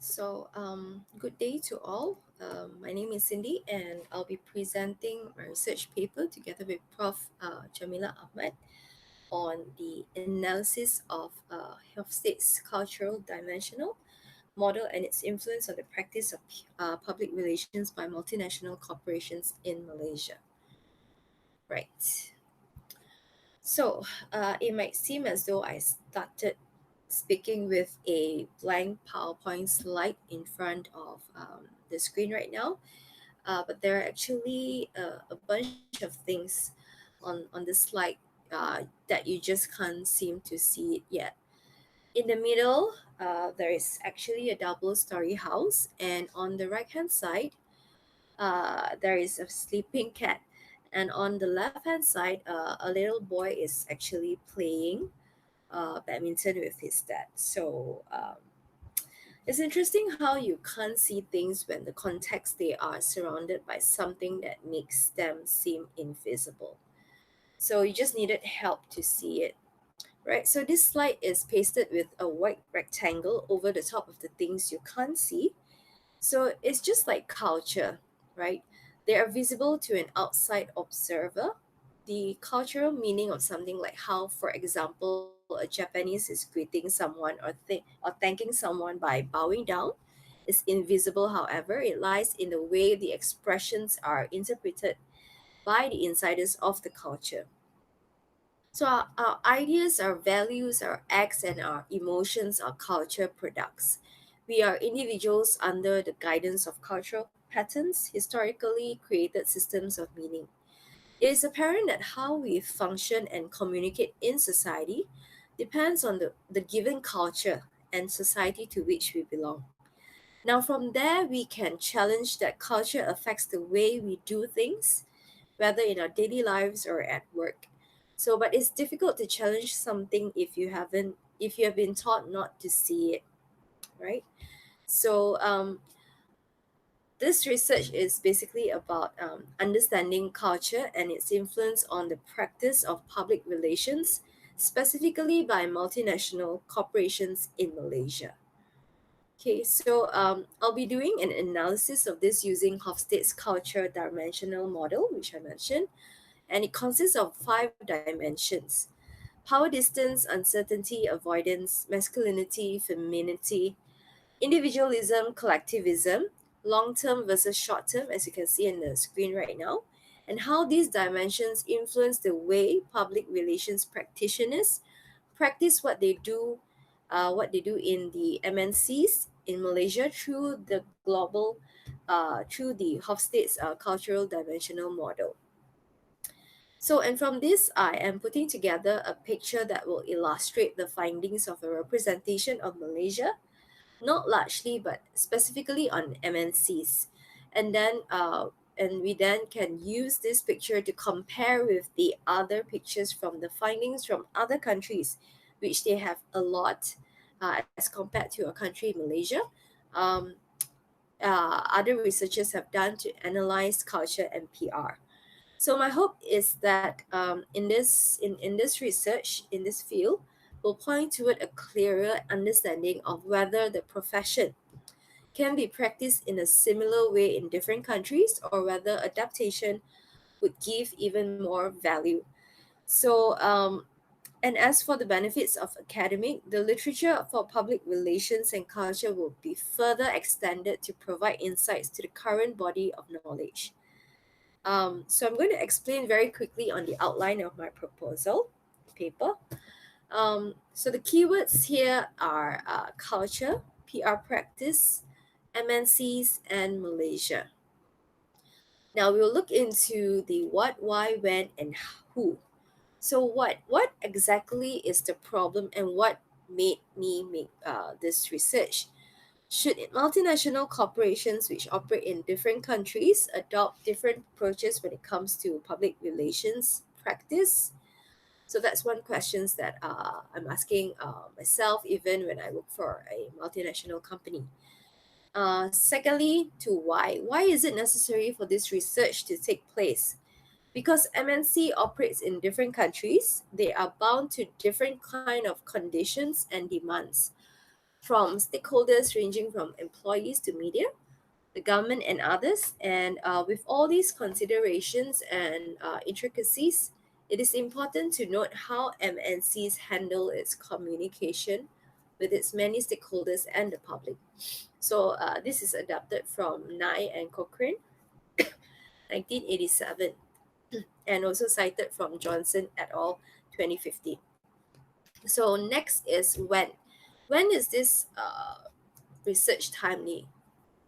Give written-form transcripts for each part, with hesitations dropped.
Good day to all. My name is Cindy, and I'll be presenting my research paper together with Prof. Jamila Ahmad on the analysis of Hofstede's cultural dimensional model and its influence on the practice of public relations by multinational corporations in Malaysia. Right. It might seem as though I started speaking with a blank PowerPoint slide in front of the screen right now, but there are actually a bunch of things on the slide that you just can't seem to see it yet. In the middle, there is actually a double story house, and on the right hand side, there is a sleeping cat. And on the left hand side, a little boy is actually playing badminton with his dad. It's interesting how you can't see things when the context they are surrounded by something that makes them seem invisible. So you just needed help to see it, right? So this slide is pasted with a white rectangle over the top of the things you can't see. So it's just like culture, right? They are visible to an outside observer. The cultural meaning of something like how, for example, a Japanese is greeting someone or thanking someone by bowing down is invisible. However, it lies in the way the expressions are interpreted by the insiders of the culture. So our ideas, our values, our acts, and our emotions are culture products. We are individuals under the guidance of cultural patterns, historically created systems of meaning. It is apparent that how we function and communicate in society depends on the given culture and society to which we belong. Now, from there, we can challenge that culture affects the way we do things, whether in our daily lives or at work. But it's difficult to challenge something if you have been taught not to see it, right? So, this research is basically about understanding culture and its influence on the practice of public relations, specifically by multinational corporations in Malaysia. Okay, I'll be doing an analysis of this using Hofstede's culture dimensional model, which I mentioned, and it consists of five dimensions: power distance, uncertainty, avoidance, masculinity, femininity, individualism, collectivism, long term versus short term, as you can see in the screen right now, and how these dimensions influence the way public relations practitioners practice what they do in the MNCs in Malaysia through the Hofstade's cultural dimensional model. And from this, I am putting together a picture that will illustrate the findings of a representation of Malaysia, not largely, but specifically on MNCs. And we then can use this picture to compare with the other pictures from the findings from other countries, which they have a lot as compared to a country, Malaysia. Um, Other researchers have done to analyze culture and PR. So my hope is that in this research in this field will point toward a clearer understanding of whether the profession can be practiced in a similar way in different countries or whether adaptation would give even more value. So and as for the benefits of academic, the literature for public relations and culture will be further extended to provide insights to the current body of knowledge. So I'm going to explain very quickly on the outline of my proposal paper. So the keywords here are culture, PR practice, MNCs, and Malaysia. Now we'll look into the what, why, when, and who. So what exactly is the problem and what made me make this research? Should multinational corporations which operate in different countries adopt different approaches when it comes to public relations practice? So that's one question that I'm asking myself even when I work for a multinational company. Secondly, to why. Why is it necessary for this research to take place? Because MNC operates in different countries, they are bound to different kind of conditions and demands. from stakeholders ranging from employees to media, the government, and others. And with all these considerations and intricacies, it is important to note how MNCs handle its communication with its many stakeholders and the public. So this is adapted from Nye and Cochrane, 1987, and also cited from Johnson et al., 2015. So next is when. When is this research timely?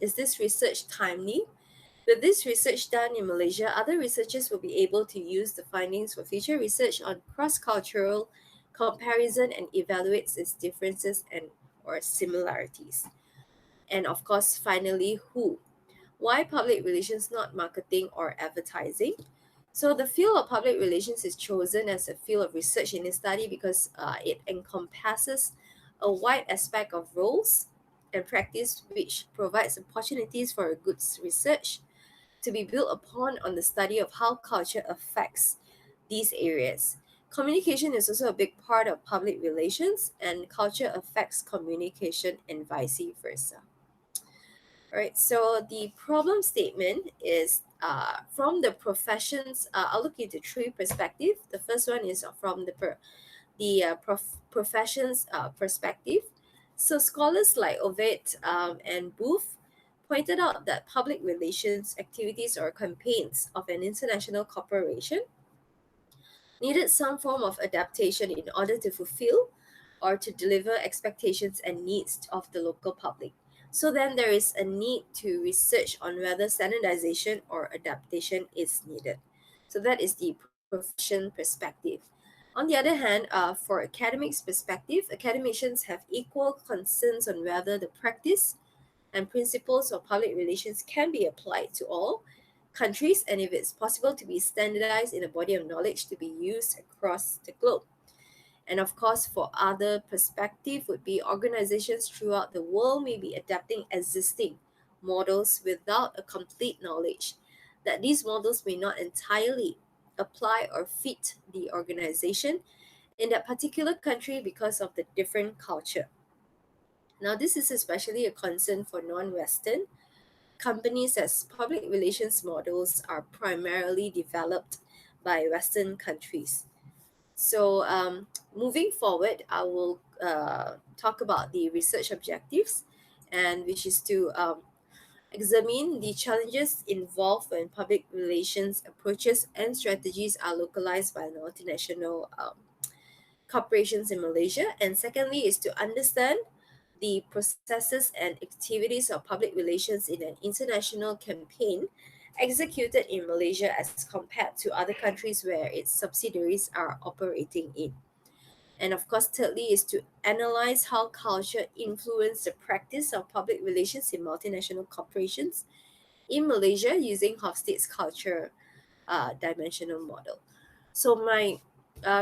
Is this research timely? With this research done in Malaysia, other researchers will be able to use the findings for future research on cross-cultural comparison and evaluates its differences and or similarities. And of course, finally, who? Why public relations, not marketing or advertising? So the field of public relations is chosen as a field of research in this study because it encompasses a wide aspect of roles and practice which provides opportunities for a good research to be built upon on the study of how culture affects these areas. Communication is also a big part of public relations, and culture affects communication and vice versa. All right, so the problem statement is from the professions. I'll look into three perspectives. The first one is from profession's perspective. So scholars like Ovid and Booth pointed out that public relations activities or campaigns of an international corporation needed some form of adaptation in order to fulfill or to deliver expectations and needs of the local public. So then there is a need to research on whether standardization or adaptation is needed. So that is the profession perspective. On the other hand, for academics perspective, academicians have equal concerns on whether the practice and principles of public relations can be applied to all countries and if it's possible to be standardized in a body of knowledge to be used across the globe. And of course, for other perspective would be organizations throughout the world may be adapting existing models without a complete knowledge that these models may not entirely apply or fit the organization in that particular country because of the different culture. Now, this is especially a concern for non-Western companies as public relations models are primarily developed by Western countries. So, moving forward, I will talk about the research objectives, and which is to examine the challenges involved when public relations approaches and strategies are localized by multinational corporations in Malaysia. And secondly, is to understand the processes and activities of public relations in an international campaign executed in Malaysia as compared to other countries where its subsidiaries are operating in. And of course, thirdly, is to analyze how culture influenced the practice of public relations in multinational corporations in Malaysia using Hofstede's culture dimensional model. So my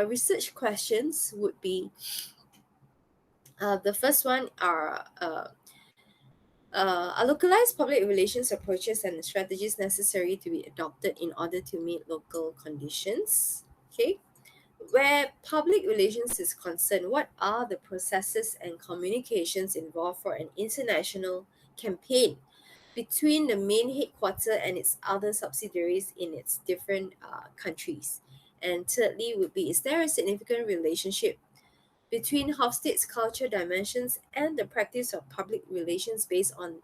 research questions would be the first one are localized public relations approaches and strategies necessary to be adopted in order to meet local conditions. Okay, where public relations is concerned, what are the processes and communications involved for an international campaign between the main headquarter and its other subsidiaries in its different countries? And thirdly, would be is there a significant relationship between Hofstede's culture dimensions and the practice of public relations based on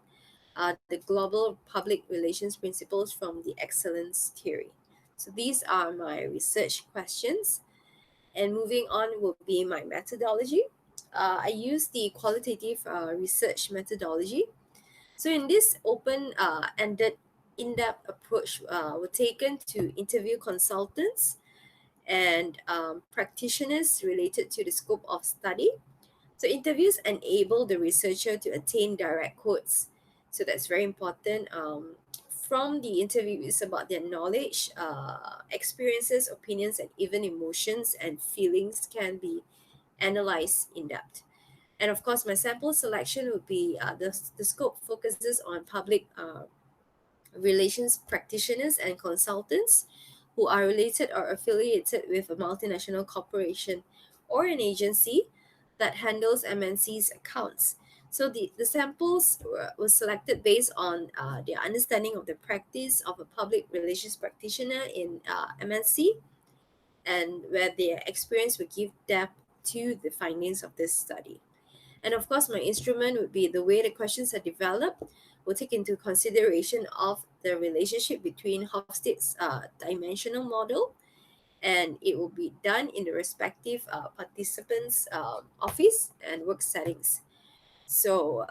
the global public relations principles from the excellence theory? So these are my research questions. And moving on will be my methodology. I use the qualitative research methodology. So in this open-ended, in-depth approach, we're taken to interview consultants and practitioners related to the scope of study. So interviews enable the researcher to attain direct quotes. So that's very important. From the interviews about their knowledge, experiences, opinions, and even emotions and feelings can be analyzed in depth. And of course, my sample selection would be the scope focuses on public relations practitioners and consultants who are related or affiliated with a multinational corporation or an agency that handles MNC's accounts. So the samples were selected based on their understanding of the practice of a public relations practitioner in MNC, and where their experience would give depth to the findings of this study. And of course, my instrument would be the way the questions are developed will take into consideration of the relationship between Hofstede's dimensional model, and it will be done in the respective participants' office and work settings. So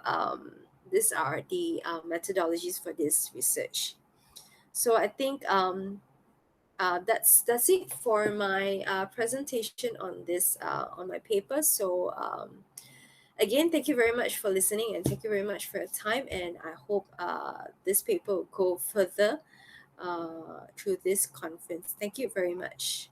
these are the methodologies for this research. So I think that's it for my presentation on this on my paper. So again, thank you very much for listening, and thank you very much for your time. And I hope this paper will go further through this conference. Thank you very much.